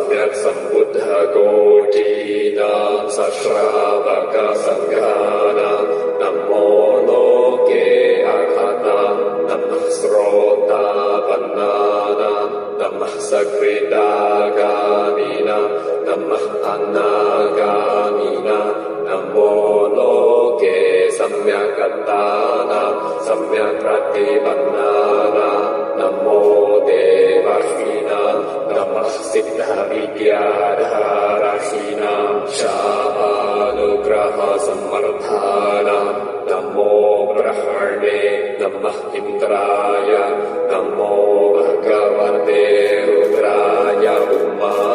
सम्यक् सम्बुद्धकोटीनां सश्रावकसङ्घानां नमो लोके अघतां नमः श्रोतापन्नानां नमः सकृदागामिनां नमः अन्नागामिनां नमो लोके सम्यक्तानां सम्यक् प्रतिपन्नानां नमो देवहीनां नमः सिद्धविद्याधारहीनां शापानुग्रहसम्मर्धानां नमो ब्रह्मणे नमः इन्द्राय नमो भगवते रुद्राय